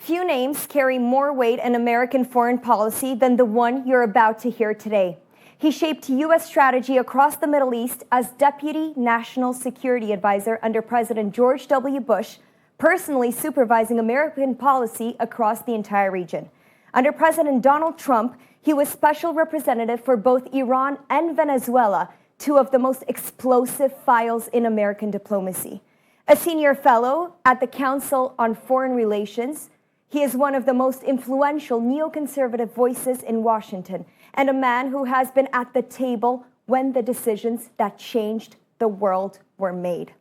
Few names carry more weight in American foreign policy than the one you're about to hear today. He shaped U.S. strategy across the Middle East as Deputy National Security Advisor under President George W. Bush, personally supervising American policy across the entire region. Under President Donald Trump, he was special representative for both Iran and Venezuela, two of the most explosive files in American diplomacy. A senior fellow at the Council on Foreign Relations, he is one of the most influential neoconservative voices in Washington, and a man who has been at the table when the decisions that changed the world were made.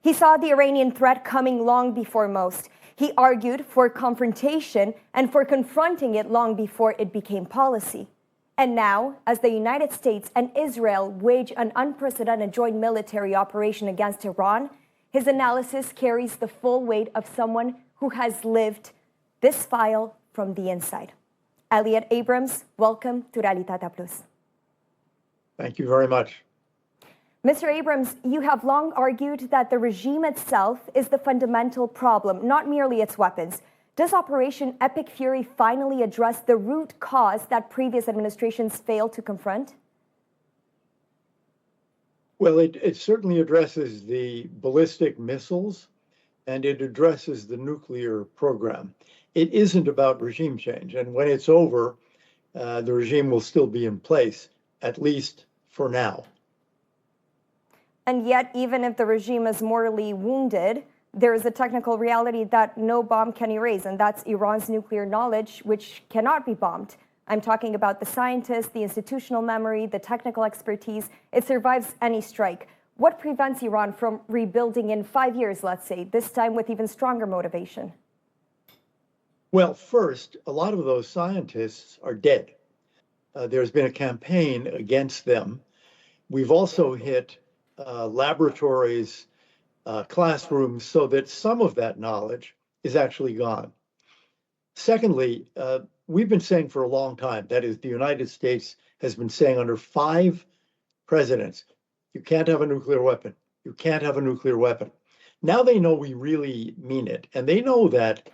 He saw the Iranian threat coming long before most. He argued for confrontation and for confronting it long before it became policy. And now, as the United States and Israel wage an unprecedented joint military operation against Iran, his analysis carries the full weight of someone who has lived this file from the inside. Elliott Abrams, welcome to Realitatea Plus. Thank you very much. Mr. Abrams, you have long argued that the regime itself is the fundamental problem, not merely its weapons. Does Operation Epic Fury finally address the root cause that previous administrations failed to confront? Well, it certainly addresses the ballistic missiles, and it addresses the nuclear program. It isn't about regime change, and when it's over, the regime will still be in place, at least for now. And yet, even if the regime is mortally wounded, there is a technical reality that no bomb can erase, and that's Iran's nuclear knowledge, which cannot be bombed. I'm talking about the scientists, the institutional memory, the technical expertise. It survives any strike. What prevents Iran from rebuilding in 5 years, let's say, this time with even stronger motivation? Well, first, a lot of those scientists are dead. There's been a campaign against them. We've also hit laboratories, classrooms, so that some of that knowledge is actually gone. Secondly, we've been saying for a long time, that is, the United States has been saying under 5 presidents, you can't have a nuclear weapon. You can't have a nuclear weapon. Now they know we really mean it. And they know that,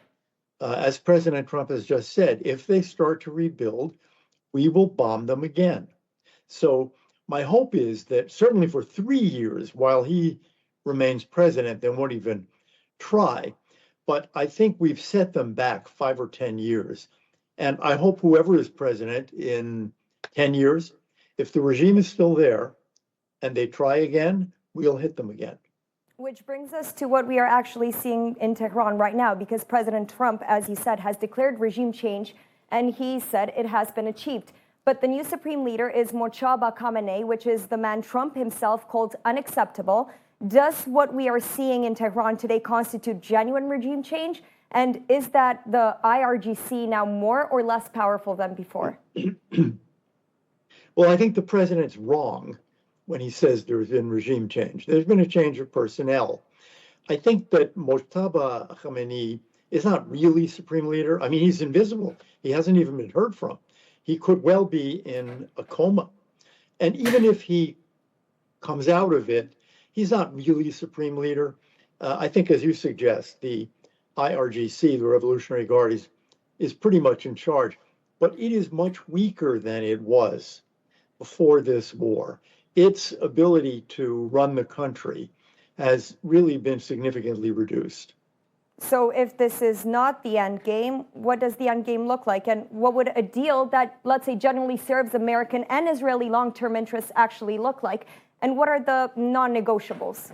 as President Trump has just said, if they start to rebuild, we will bomb them again. So my hope is that certainly for 3 years, while he remains president, they won't even try. But I think we've set them back 5 or 10 years. And I hope whoever is president in 10 years, if the regime is still there and they try again, we'll hit them again. Which brings us to what we are actually seeing in Tehran right now, because President Trump, as he said, has declared regime change, and he said it has been achieved. But the new supreme leader is Mojtaba Khamenei, which is the man Trump himself called unacceptable. Does what we are seeing in Tehran today constitute genuine regime change? And is that the IRGC now more or less powerful than before? Well, I think the president's wrong when he says there's been regime change. There's been a change of personnel. I think that Mojtaba Khamenei is not really supreme leader. I mean, he's invisible. He hasn't even been heard from. He could well be in a coma. And even if he comes out of it, he's not really supreme leader. I think, as you suggest, the IRGC, the Revolutionary Guard, is pretty much in charge. But it is much weaker than it was before this war. Its ability to run the country has really been significantly reduced. So if this is not the end game, what does the end game look like? And what would a deal that, let's say, generally serves American and Israeli long-term interests actually look like? And what are the non-negotiables?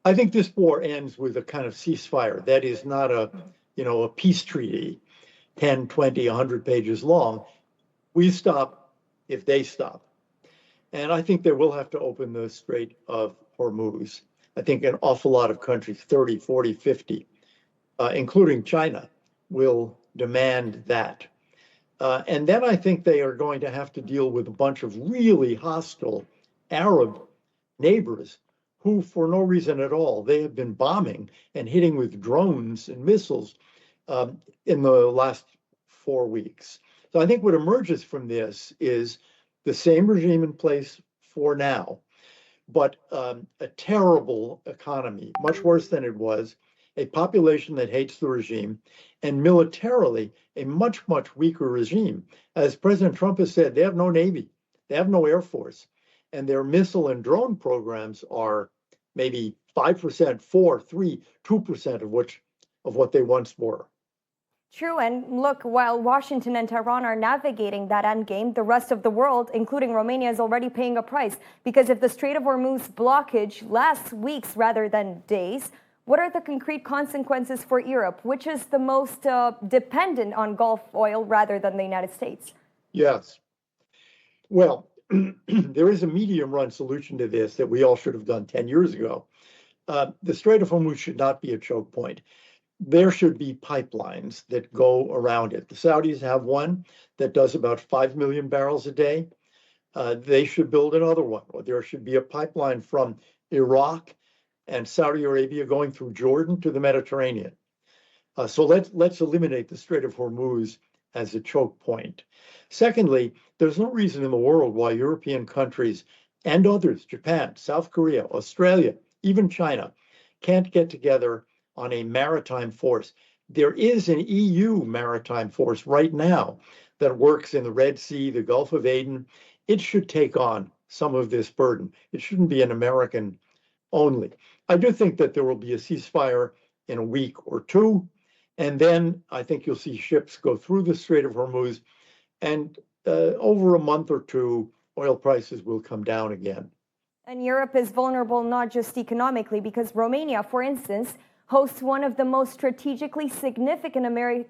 I think this war ends with a kind of ceasefire. That is not a peace treaty, 10, 20, 100 pages long. We stop if they stop. And I think they will have to open the Strait of Hormuz. I think an awful lot of countries, 30, 40, 50, including China, will demand that. And then I think they are going to have to deal with a bunch of really hostile Arab neighbors who, for no reason at all, they have been bombing and hitting with drones and missiles in the last 4 weeks. So I think what emerges from this is the same regime in place for now, but a terrible economy, much worse than it was, a population that hates the regime, and militarily a much, much weaker regime. As President Trump has said, they have no Navy, they have no Air Force, and their missile and drone programs are maybe 5%, 4, 3, 2% of what they once were. True, and look, while Washington and Tehran are navigating that endgame, the rest of the world, including Romania, is already paying a price. Because if the Strait of Hormuz blockage lasts weeks rather than days, what are the concrete consequences for Europe, which is the most dependent on Gulf oil rather than the United States? Yes. Well, there is a medium-run solution to this that we all should have done 10 years ago. The Strait of Hormuz should not be a choke point. There should be pipelines that go around it. The Saudis have one that does about 5 million barrels a day. They should build another one. There should be a pipeline from Iraq and Saudi Arabia going through Jordan to the Mediterranean. So let's eliminate the Strait of Hormuz as a choke point. Secondly, there's no reason in the world why European countries and others, Japan, South Korea, Australia, even China, can't get together on a maritime force. There is an EU maritime force right now that works in the Red Sea, the Gulf of Aden. It should take on some of this burden. It shouldn't be an American only. I do think that there will be a ceasefire in a week or two, and then I think you'll see ships go through the Strait of Hormuz, and over a month or two, oil prices will come down again. And Europe is vulnerable not just economically, because Romania, for instance, hosts one of the most strategically significant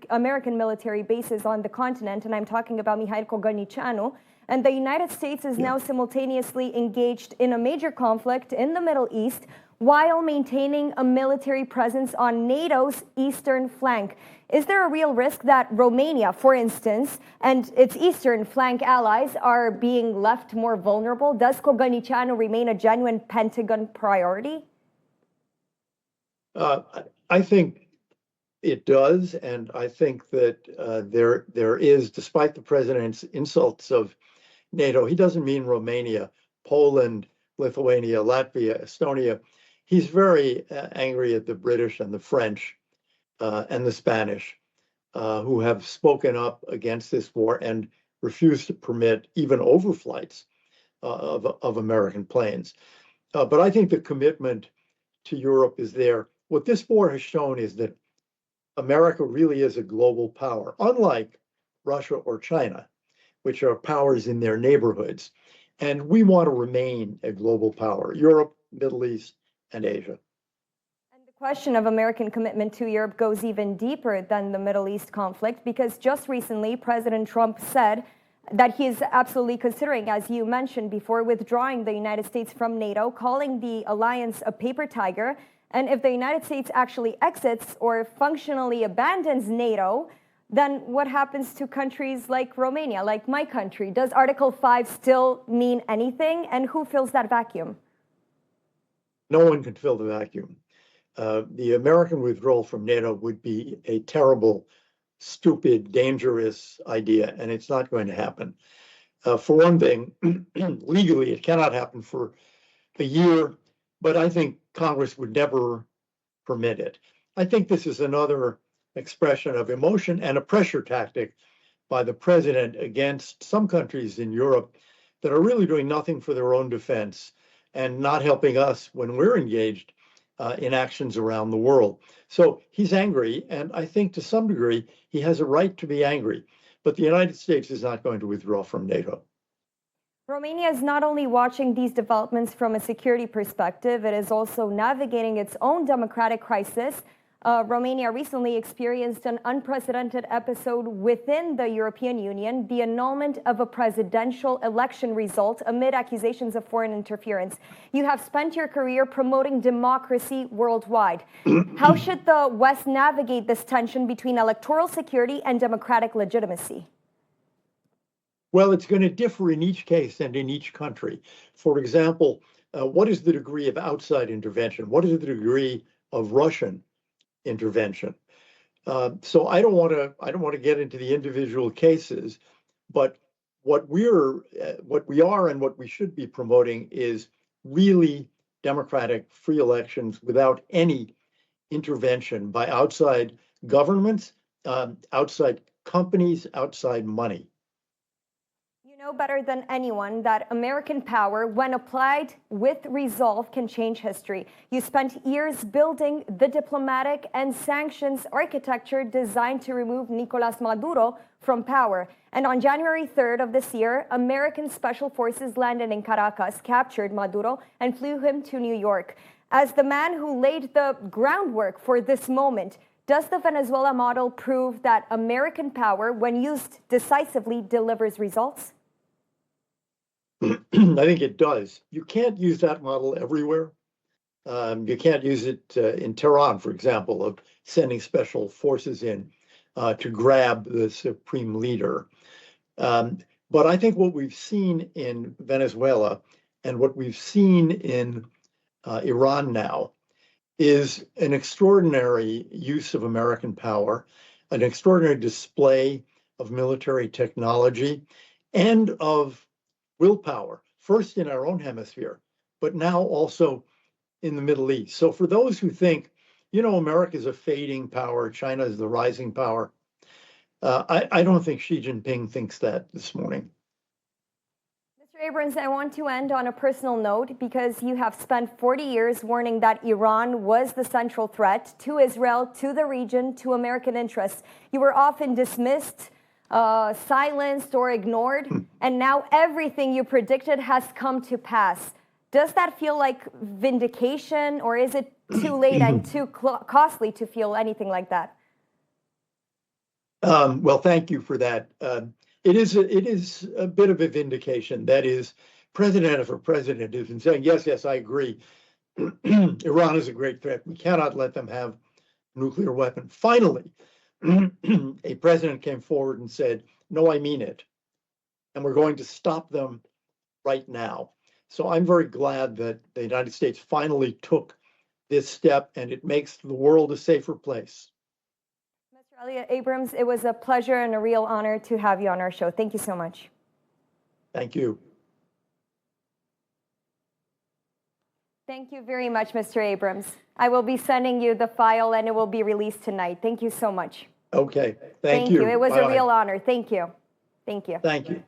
American military bases on the continent, and I'm talking about Mihail Cogălnicianu. And the United States is now simultaneously engaged in a major conflict in the Middle East while maintaining a military presence on NATO's eastern flank. Is there a real risk that Romania, for instance, and its eastern flank allies are being left more vulnerable? Does Cogălnicianu remain a genuine Pentagon priority? I think it does, and I think that there is, despite the president's insults of NATO, he doesn't mean Romania, Poland, Lithuania, Latvia, Estonia. He's very angry at the British and the French and the Spanish, who have spoken up against this war and refused to permit even overflights of American planes. But I think the commitment to Europe is there. What this war has shown is that America really is a global power, unlike Russia or China, which are powers in their neighborhoods. And we want to remain a global power, Europe, Middle East, and Asia. And the question of American commitment to Europe goes even deeper than the Middle East conflict, because just recently, President Trump said that he is absolutely considering, as you mentioned before, withdrawing the United States from NATO, calling the alliance a paper tiger. And if the United States actually exits or functionally abandons NATO, then what happens to countries like Romania, like my country? Does Article 5 still mean anything? And who fills that vacuum? No one can fill the vacuum. The American withdrawal from NATO would be a terrible, stupid, dangerous idea, and it's not going to happen. For one thing, legally, it cannot happen for a year, but I think Congress would never permit it. I think this is another expression of emotion and a pressure tactic by the president against some countries in Europe that are really doing nothing for their own defense and not helping us when we're engaged in actions around the world. So he's angry, and I think to some degree he has a right to be angry, but the United States is not going to withdraw from NATO. Romania is not only watching these developments from a security perspective, it is also navigating its own democratic crisis. Romania recently experienced an unprecedented episode within the European Union, the annulment of a presidential election result amid accusations of foreign interference. You have spent your career promoting democracy worldwide. How should the West navigate this tension between electoral security and democratic legitimacy? Well, it's going to differ in each case and in each country. For example, what is the degree of outside intervention? What is the degree of Russian intervention? So I don't want to get into the individual cases, but what we are and what we should be promoting is really democratic, free elections without any intervention by outside governments, outside companies, outside money. You know better than anyone that American power, when applied with resolve, can change history. You spent years building the diplomatic and sanctions architecture designed to remove Nicolás Maduro from power. And on January 3rd of this year, American special forces landed in Caracas, captured Maduro, and flew him to New York. As the man who laid the groundwork for this moment, does the Venezuela model prove that American power, when used decisively, delivers results? I think it does. You can't use that model everywhere. You can't use it in Tehran, for example, of sending special forces in to grab the supreme leader. But I think what we've seen in Venezuela and what we've seen in Iran now is an extraordinary use of American power, an extraordinary display of military technology and of willpower, first in our own hemisphere, but now also in the Middle East. So for those who think, you know, America is a fading power, China is the rising power, I don't think Xi Jinping thinks that this morning. Mr. Abrams, I want to end on a personal note because you have spent 40 years warning that Iran was the central threat to Israel, to the region, to American interests. You were often dismissed, silenced, or ignored, and now everything you predicted has come to pass. Does that feel like vindication, or is it too late and too costly to feel anything like that? Well, thank you for that. It is a bit of a vindication. That is, president after president has been saying, yes, I agree. Iran is a great threat. We cannot let them have a nuclear weapon. Finally, a president came forward and said, no, I mean it. And we're going to stop them right now. So I'm very glad that the United States finally took this step, and it makes the world a safer place. Mr. Elliott Abrams, it was a pleasure and a real honor to have you on our show. Thank you so much. Thank you. Thank you very much, Mr. Abrams. I will be sending you the file, and it will be released tonight. Thank you so much. Okay. Thank you. It was Bye. a real honor. Thank you. Thank you. Thank you.